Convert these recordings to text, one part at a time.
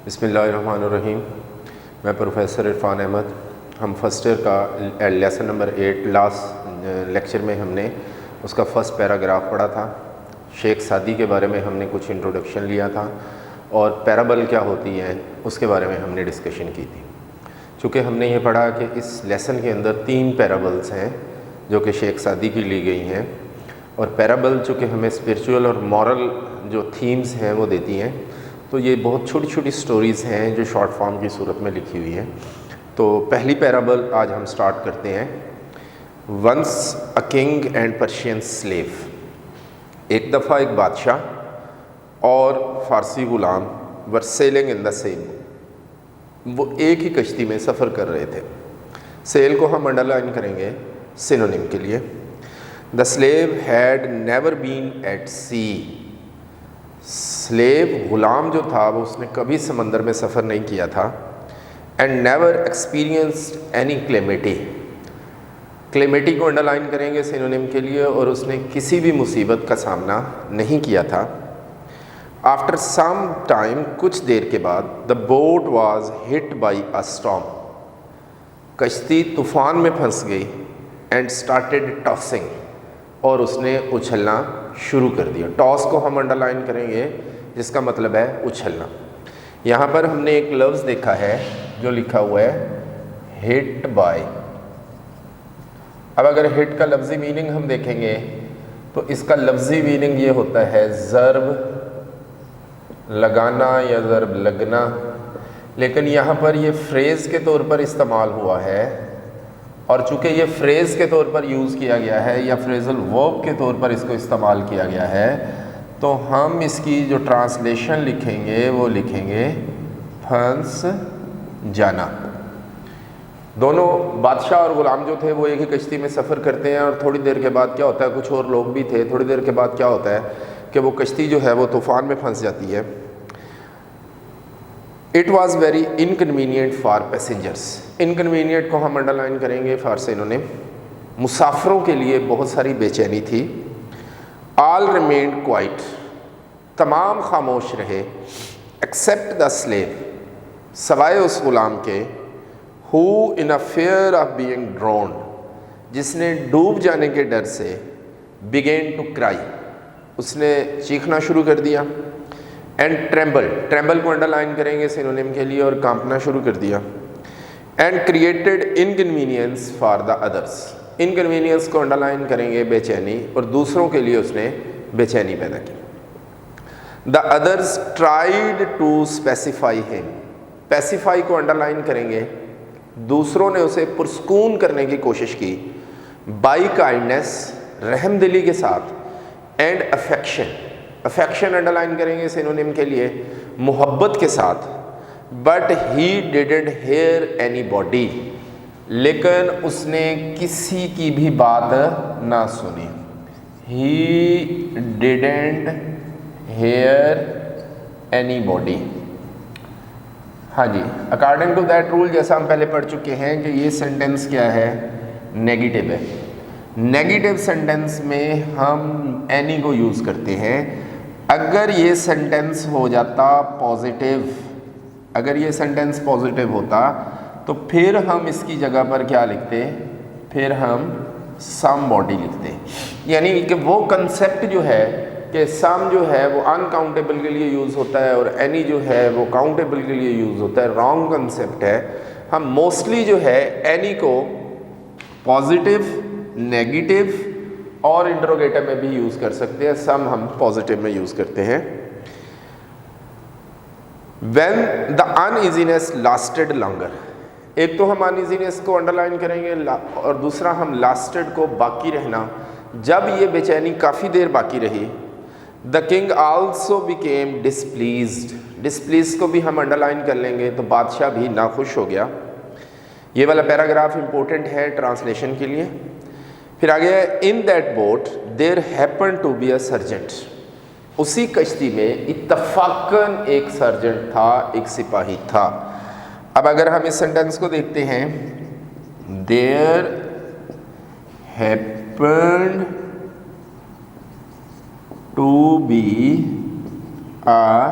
بسم اللہ الرحمن الرحیم. میں پروفیسر عرفان احمد. ہم فرسٹ ایئر کا لیسن نمبر 8 لاسٹ لیکچر میں ہم نے اس کا فرسٹ پیراگراف پڑھا تھا. شیخ سعدی کے بارے میں ہم نے کچھ انٹروڈکشن لیا تھا اور پیرابل کیا ہوتی ہے اس کے بارے میں ہم نے ڈسکشن کی تھی. چونکہ ہم نے یہ پڑھا کہ اس لیسن کے اندر 3 پیرابلز ہیں جو کہ شیخ سعدی کی لی گئی ہیں، اور پیرابل چونکہ ہمیں اسپرچول اور مورل جو تھیمز ہیں وہ دیتی ہیں، تو یہ بہت چھوٹی چھوٹی سٹوریز ہیں جو شارٹ فارم کی صورت میں لکھی ہوئی ہیں. تو پہلی پیرابل آج ہم سٹارٹ کرتے ہیں. Once a king and Persian slave. ایک دفعہ ایک بادشاہ اور فارسی غلام ور سیلنگ ان دا سیم. وہ ایک ہی کشتی میں سفر کر رہے تھے. سیل کو ہم انڈر لائن کریں گے سینونیم کے لیے. The slave had never been at sea. Slave غلام جو تھا وہ اس نے کبھی سمندر میں سفر نہیں کیا تھا. And never experienced any calamity. Calamity کو انڈر لائن کریں گے سینونیم کے لیے، اور اس نے کسی بھی مصیبت کا سامنا نہیں کیا تھا. آفٹر سم ٹائم، کچھ دیر کے بعد، the boat was hit by a storm. کشتی طوفان میں پھنس گئی. And started tossing. اور اس نے اچھلنا شروع کر دیا. ٹاس کو ہم انڈر لائن کریں گے جس کا مطلب ہے اچھلنا. یہاں پر ہم نے ایک لفظ دیکھا ہے جو لکھا ہوا ہے ہٹ بائی. اب اگر ہٹ کا لفظی میننگ ہم دیکھیں گے تو اس کا لفظی میننگ یہ ہوتا ہے ضرب لگانا یا ضرب لگنا، لیکن یہاں پر یہ فریز کے طور پر استعمال ہوا ہے، اور چونکہ یہ فریز کے طور پر یوز کیا گیا ہے یا فریزل ورب کے طور پر اس کو استعمال کیا گیا ہے، تو ہم اس کی جو ٹرانسلیشن لکھیں گے وہ لکھیں گے پھنس جانا. دونوں بادشاہ اور غلام جو تھے وہ ایک ہی کشتی میں سفر کرتے ہیں، اور تھوڑی دیر کے بعد کیا ہوتا ہے، کچھ اور لوگ بھی تھے. تھوڑی دیر کے بعد کیا ہوتا ہے کہ وہ کشتی جو ہے وہ طوفان میں پھنس جاتی ہے. It was very inconvenient for passengers. Inconvenient کو ہم انڈر لائن کریں گے فار سینونیم. مسافروں کے لیے بہت ساری بے چینی تھی. آل ریمینڈ کوائٹ. تمام خاموش رہے. Accept the slave. سوائے اس غلام کے. ہو ان اے فیئر آف بینگ ڈرونڈ. جس نے ڈوب جانے کے ڈر سے بگین ٹو کرائی. اس نے چیخنا شروع کر دیا. And tremble. ٹریمبل کو انڈر لائن کریں گے سینونیم کے لیے، اور کانپنا شروع کر دیا. And created inconvenience for the others. Inconvenience کو انڈر لائن کریں گے بے چینی، اور دوسروں کے لیے اس نے بے چینی پیدا کی. دا ادرس ٹرائیڈ ٹو اسپیسیفائی ہم. اسپیسیفائی کو انڈر لائن کریں گے. دوسروں نے اسے پرسکون کرنے کی کوشش کی. By kindness. رحم دلی کے ساتھ. And affection. Affection underline کریں گے سینونیم کے لیے محبت کے ساتھ. بٹ ہی ڈیڈنٹ ہیئر اینی باڈی. لیکن اس نے کسی کی بھی بات نہ سنی. ہی ڈیڈنٹ ہیئر اینی باڈی. ہاں جی، اکارڈنگ ٹو دیٹ رول، جیسا ہم پہلے پڑھ چکے ہیں کہ یہ سینٹینس کیا ہے، نیگیٹو ہے. نیگیٹو سینٹینس میں ہم اینی کو یوز کرتے ہیں. اگر یہ سینٹینس ہو جاتا پازیٹیو، اگر یہ سینٹینس پازیٹیو ہوتا تو پھر ہم اس کی جگہ پر کیا لکھتے، پھر ہم سم باڈی لکھتے. یعنی کہ وہ کنسیپٹ جو ہے کہ سم جو ہے وہ انکاؤنٹیبل کے لیے یوز ہوتا ہے اور اینی جو ہے وہ کاؤنٹیبل کے لیے یوز ہوتا ہے، رانگ کنسیپٹ ہے. ہم موسٹلی جو ہے اینی کو پازیٹیو، نیگیٹو اور انٹروگیٹر میں بھی یوز کر سکتے ہیں. سم ہم پازیٹیو میں یوز کرتے ہیں. When the uneasiness lasted longer. ایک تو ہم ان ایزینس کو انڈر لائن کریں گے، اور دوسرا ہم لاسٹڈ کو باقی رہنا. جب یہ بے چینی کافی دیر باقی رہی. The king also became displeased. Displease کو بھی ہم انڈر لائن کر لیں گے تو بادشاہ بھی ناخوش ہو گیا. یہ والا پیراگراف امپورٹنٹ ہے ٹرانسلیشن کے لیے. پھر آگے in that boat there happen to be a sergeant. اسی کشتی میں اتفاقاً ایک سرجنٹ تھا، ایک سپاہی تھا. اب اگر ہم اس سینٹینس کو دیکھتے ہیں، there happened to be a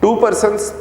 2 persons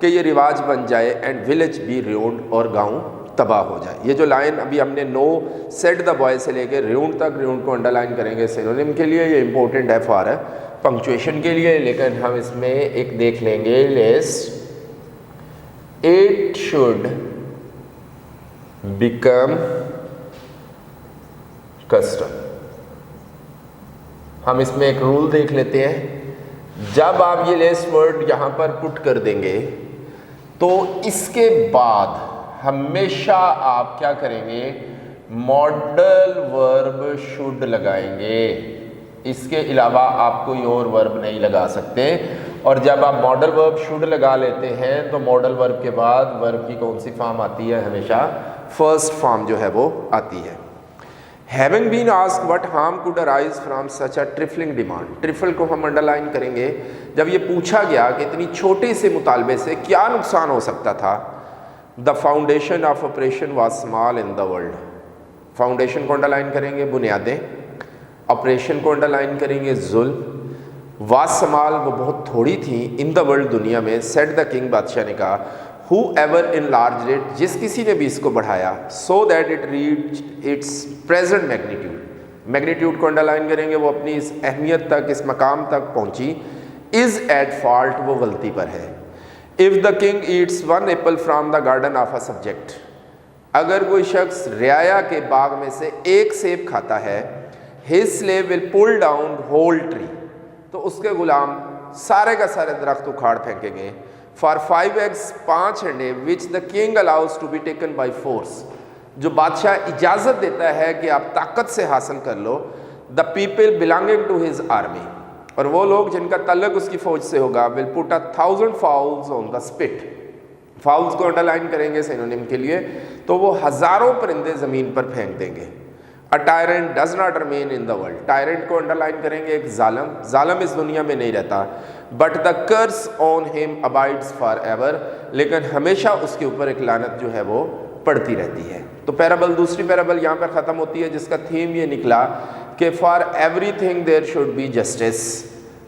کہ یہ رواج بن جائے اینڈ ولیج بی ریونڈ اور گاؤں تباہ ہو جائے. یہ جو لائن ابھی ہم نے نو سیٹ دا بوائے سے لے کے ریونڈ تک، ریونڈ کو انڈر لائن کریں گے سینونیم کے لیے، یہ امپورٹنٹ ہے فار پنکچویشن کے لیے. لیکن ہم اس میں ایک دیکھ لیں گے least it should become custom. ہم اس میں ایک رول دیکھ لیتے ہیں. جب آپ یہ لیسٹ ورڈ یہاں پر پٹ کر دیں گے تو اس کے بعد ہمیشہ آپ کیا کریں گے، ماڈل ورب شوڈ لگائیں گے. اس کے علاوہ آپ کوئی اور ورب نہیں لگا سکتے. اور جب آپ ماڈل ورب شوڈ لگا لیتے ہیں تو ماڈل ورب کے بعد ورب کی کون سی فارم آتی ہے، ہمیشہ فرسٹ فارم جو ہے وہ آتی ہے. Having been asked what harm could arise from such a trifling demand. Truffle کو ہم انڈر لائن کریں گے. جب یہ پوچھا گیا کہ اتنی چھوٹے سے مطالبے سے کیا نقصان ہو سکتا تھا، the foundation of operation was small in the world. Foundation کو انڈر لائن کریں گے، بنیادیں. آپریشن کو انڈر لائن کریں گے، ظلم. was small وہ بہت تھوڑی تھی، in the world دنیا میں. said the king بادشاہ نے کہا whoever enlarged it جس کسی نے بھی اس کو بڑھایا so that it reached its present magnitude. Magnitude کو انڈر لائن کریں گے، وہ اپنی اس اہمیت تک، اس مقام تک پہنچی. is at fault وہ غلطی پر ہے. if the king eats one apple from the garden of a subject اگر کوئی شخص رعایا کے باغ میں سے ایک سیب کھاتا ہے his slave will pull down whole tree تو اس کے غلام سارے کا سارے درخت اکھاڑ پھینکیں گے. for 5 eggs 5 انڈے which the king allows to be taken by force جو بادشاہ اجازت دیتا ہے کہ آپ طاقت سے حاصل کر لو. the people belonging to his army اور وہ لوگ جن کا تعلق اس کی فوج سے ہوگا will put 1,000 fowls on the spit. فاؤلز کو انڈر لائن کریں گے سینونیم کے لیے تو وہ ہزاروں پرندے زمین پر پھینک دیں گے. A tyrant does not remain in the world. Tyrant کو انڈر لائن کریں گے، ایک ظالم. ظالم اس دنیا میں نہیں رہتا. but the curse on him abides forever لیکن ہمیشہ اس کے اوپر ایک لعنت جو ہے وہ پڑتی رہتی ہے. تو پیرابل، دوسری پیرابل یہاں پر ختم ہوتی ہے جس کا تھیم یہ نکلا کہ for everything there should be justice.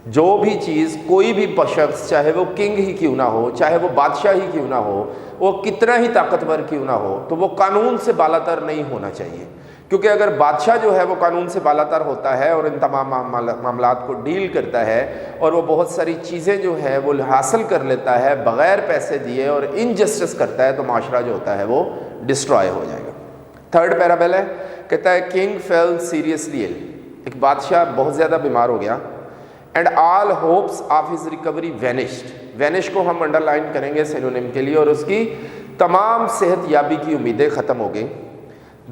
جو بھی چیز، کوئی بھی شخص، چاہے وہ کنگ ہی کیوں نہ ہو، چاہے وہ بادشاہ ہی کیوں نہ ہو، وہ کتنا ہی طاقتور کیوں نہ ہو، تو وہ قانون سے بالاتر نہیں ہونا چاہیے. کیونکہ اگر بادشاہ جو ہے وہ قانون سے بالاتر ہوتا ہے اور ان تمام معاملات کو ڈیل کرتا ہے اور وہ بہت ساری چیزیں جو ہے وہ حاصل کر لیتا ہے بغیر پیسے دیے اور انجسٹس کرتا ہے، تو معاشرہ جو ہوتا ہے وہ ڈسٹرائے ہو جائے گا. تھرڈ پیرابل ہے، کہتا ہے کنگ فیل سیریسلی ill. ایک بادشاہ بہت زیادہ بیمار ہو گیا. And all hopes of his recovery vanished. Vanish کو ہم انڈر لائن کریں گے سینونیم کے لیے، اور اس کی تمام صحت یابی کی امیدیں ختم ہو گئیں.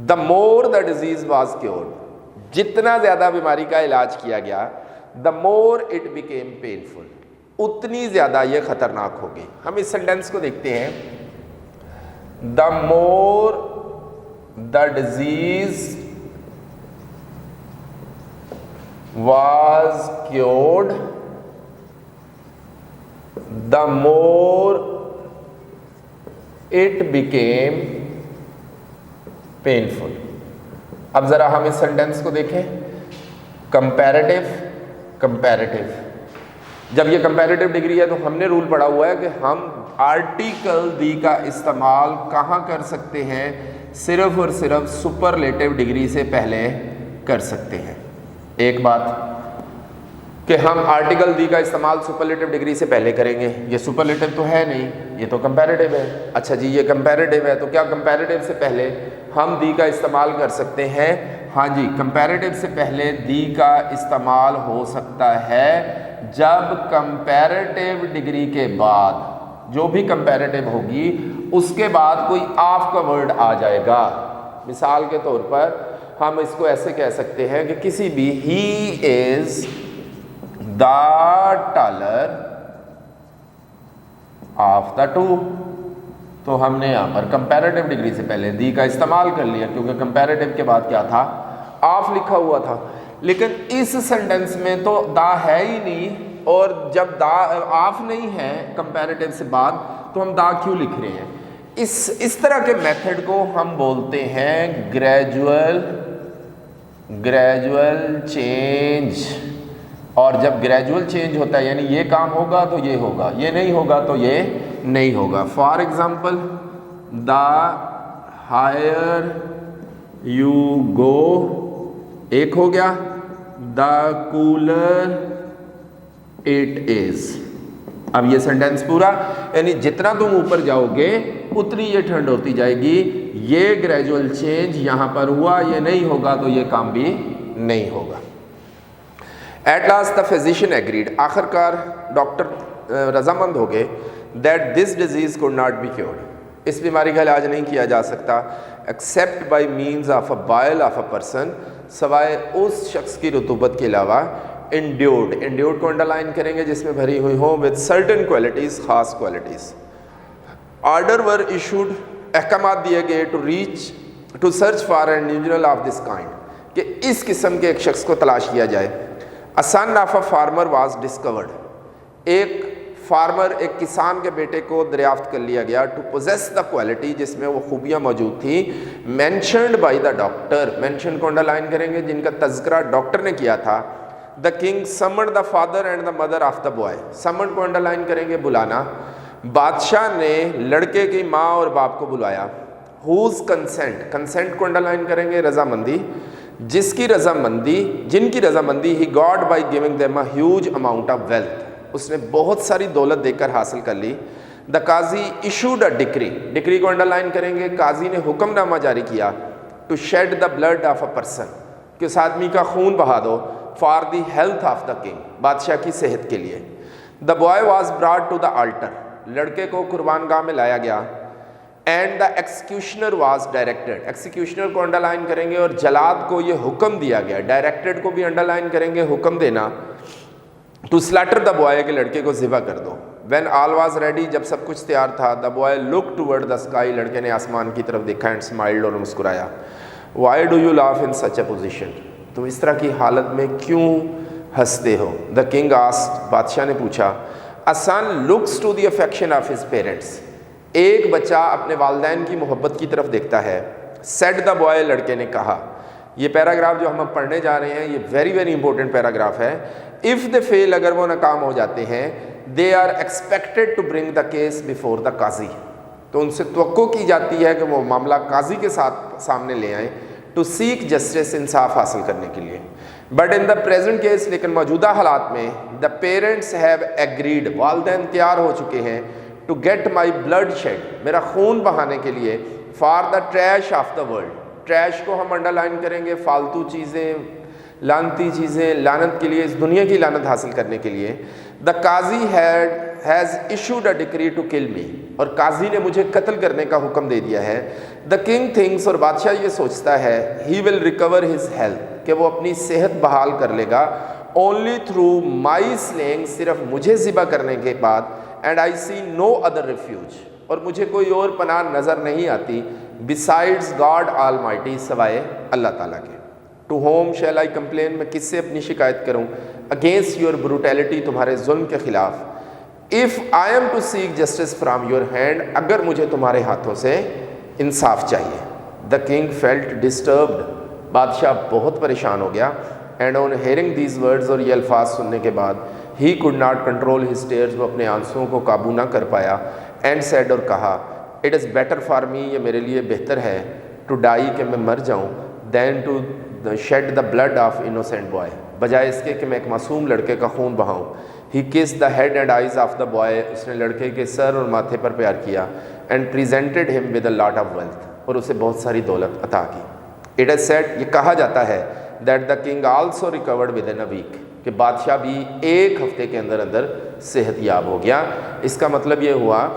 the more the disease was cured جتنا زیادہ بیماری کا علاج کیا گیا the more it became painful اتنی زیادہ یہ خطرناک ہوگی. ہم اس سینٹینس کو دیکھتے ہیں. the more the disease was cured the more it became painful. اب ذرا ہم اس سینٹینس کو دیکھیں. کمپیریٹیو جب یہ کمپیریٹیو ڈگری ہے تو ہم نے رول پڑھا ہوا ہے کہ ہم آرٹیکل دی کا استعمال کہاں کر سکتے ہیں، صرف اور صرف سپرلیٹو ڈگری سے پہلے کر سکتے ہیں. ایک بات کہ ہم آرٹیکل دی کا استعمال سپرلیٹو ڈگری سے پہلے کریں گے، یہ سپرلیٹو تو ہے نہیں، یہ تو کمپیریٹیو ہے. اچھا جی، یہ کمپیریٹیو ہے تو کیا کمپیریٹیو سے پہلے ہم دی کا استعمال کر سکتے ہیں؟ ہاں جی، کمپیریٹیو سے پہلے دی کا استعمال ہو سکتا ہے جب کمپیریٹیو ڈگری کے بعد، جو بھی کمپیریٹیو ہوگی اس کے بعد کوئی آف کا ورڈ آ جائے گا. مثال کے طور پر ہم اس کو ایسے کہہ سکتے ہیں کہ کسی بھی ہی از دا ٹالر آف دا ٹو، تو ہم نے یہاں پر کمپیریٹیو ڈگری سے پہلے دی کا استعمال کر لیا کیونکہ کمپیریٹیو کے بعد کیا تھا، آف لکھا ہوا تھا. لیکن اس سینٹینس میں تو دا ہے ہی نہیں، اور جب دا آف نہیں ہے کمپیریٹیو سے بعد تو ہم دا کیوں لکھ رہے ہیں؟ اس طرح کے میتھڈ کو ہم بولتے ہیں گریجول چینج. اور جب گریجول چینج ہوتا ہے یعنی یہ کام ہوگا تو یہ ہوگا، یہ نہیں ہوگا تو یہ نہیں ہوگا. For example the higher you go ایک ہو گیا, دا کولر اٹ از. اب یہ سینٹینس پورا, یعنی جتنا تم اوپر جاؤ گے اتنی یہ ٹھنڈ ہوتی جائے گی. یہ گریجول چینج یہاں پر ہوا, یہ نہیں ہوگا تو یہ کام بھی نہیں ہوگا. At last the physician agreed, آخر کار ڈاکٹر رضامند ہو گئے that this disease could not be cured, اس بیماری کا علاج نہیں کیا جا سکتا except by means of a bile of a person, سوائے اس شخص کی رطوبت کے علاوہ. انڈیورڈ, انڈیورڈ کو انڈر لائن کریں گے جس میں بھری ہوئی ہوں ود سرٹن کوالٹیز, خاص کوالٹیز. آرڈر ور ایشوڈ, احکامات دیے گئے to search for an individual of this kind, کہ اس قسم کے ایک شخص کو تلاش کیا جائے. A son of a farmer was discovered, ایک فارمر, ایک کسان کے بیٹے کو دریافت کر لیا گیا. ٹو پوزیس دا کوالٹی, جس میں وہ خوبیاں موجود تھیں. Mentioned by the doctor, mention کو انڈر لائن کریں گے جن کا تذکرہ ڈاکٹر نے کیا تھا. The king summoned the father and the mother of the boy, summoned کو انڈر لائن کریں گے بلانا. بادشاہ نے لڑکے کی ماں اور باپ کو بلایا. ہوز کنسینٹ, کنسینٹ کو انڈر لائن کریں گے رضامندی, جس کی رضامندی, جن کی رضامندی he got by giving them a huge amount of wealth, اس نے بہت ساری دولت دے کر حاصل کر لی. دا قاضی ایشوڈ اے ڈکری, ڈکری کو انڈر لائن کریں گے, قاضی نے حکم نامہ جاری کیا. To shed the blood of a person, کہ اس آدمی کا خون بہا دو. For the health of the king, بادشاہ کی صحت کے لیے. The boy was brought to the altar, لڑکے کو قربان گاہ میں لایا گیا. And the executioner was directed, executioner کو انڈر لائن کریں گے اور جلاد کو یہ حکم دیا گیا. ڈائریکٹڈ کو بھی انڈر لائن کریں گے, حکم دینا. ٹو سلیٹر دا بوائے, کہ لڑکے کو ذبح کر دو. وین آل واز ریڈی, جب سب کچھ تیار تھا. The boy look toward the sky, لڑکے نے آسمان کی طرف دیکھا. اینڈ اسمائلڈ, اور مسکرایا. Why do you laugh in such a position, تم اس طرح کی حالت میں کیوں ہنستے ہو. دا کنگ آسکڈ, بادشاہ نے پوچھا. A son looks to the affection of his parents, ایک بچہ اپنے والدین کی محبت کی طرف دیکھتا ہے. سیڈ دا بوائے, لڑکے نے کہا. یہ پیراگراف جو ہم اب پڑھنے جا رہے ہیں یہ ویری ویری امپورٹنٹ پیراگراف ہے. اف دے فیل, اگر وہ ناکام ہو جاتے ہیں, they are expected to bring the case before the قاضی, تو ان سے توقع کی جاتی ہے کہ وہ معاملہ قاضی کے ساتھ سامنے لے آئیں. ٹو سیک جسٹس, انصاف حاصل کرنے کے لیے. But in the present case, لیکن موجودہ حالات میں, دا پیرنٹس ہیو ایگریڈ, والدین تیار ہو چکے ہیں. To get my blood shed, میرا خون بہانے کے لیے. For the trash of the world, trash کو ہم انڈر لائن کریں گے, فالتو چیزیں, لعنتی چیزیں, لعنت کے لیے, اس دنیا کی لعنت حاصل کرنے کے لیے. The qazi has issued a decree to kill me, اور قاضی نے مجھے قتل کرنے کا حکم دے دیا ہے. دا کنگ تھنکس, اور بادشاہ یہ سوچتا ہے, he will recover his health, کہ وہ اپنی صحت بحال کر لے گا. اونلی تھرو مائی سلینگ, صرف مجھے ذبح کرنے کے بعد. And I see no other refuge, اور مجھے کوئی اور پناہ نظر نہیں آتی. بسائڈز گاڈ آل مائٹی, سوائے اللہ تعالیٰ کے. To whom shall I complain, میں کس سے اپنی شکایت کروں. اگینسٹ یور بروٹیلٹی, تمہارے ظلم کے خلاف. If I am to seek justice from your hand, اگر مجھے تمہارے ہاتھوں سے انصاف چاہیے. دا کنگ فیلٹ ڈسٹربڈ, بادشاہ بہت پریشان ہو گیا. And on hearing these words, اور یہ الفاظ سننے کے بعد, he could not control his tears, وہ اپنے آنسوؤں کو قابو نہ کر پایا. اینڈ سیڈ, اور کہا. It is better for me, یہ میرے لیے بہتر ہے. ٹو ڈائی, کہ میں مر جاؤں. Than to shed the blood of innocent boy, بجائے اس کے کہ میں ایک معصوم لڑکے کا خون بہاؤں. He kissed the head and eyes of the boy, اس نے لڑکے کے سر اور ماتھے پر پیار کیا. And presented him with a lot of wealth, اور اسے بہت ساری دولت عطا کی. اٹ از سیڈ, یہ کہا جاتا ہے, that the king also recovered within a week, کہ بادشاہ بھی ایک ہفتے کے اندر اندر صحت یاب ہو گیا. اس کا مطلب یہ ہوا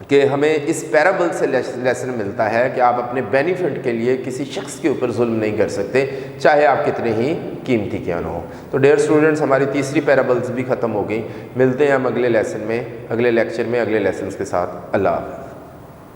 کہ ہمیں اس پیرابل سے لیسن ملتا ہے کہ آپ اپنے بینیفٹ کے لیے کسی شخص کے اوپر ظلم نہیں کر سکتے, چاہے آپ کتنے ہی قیمتی کیوں نہ ہو. تو ڈیئر اسٹوڈنٹس, ہماری تیسری پیرابلز بھی ختم ہو گئی. ملتے ہیں ہم اگلے لیسن میں, اگلے لیکچر میں, اگلے لیسنز کے ساتھ. اللہ حافظ.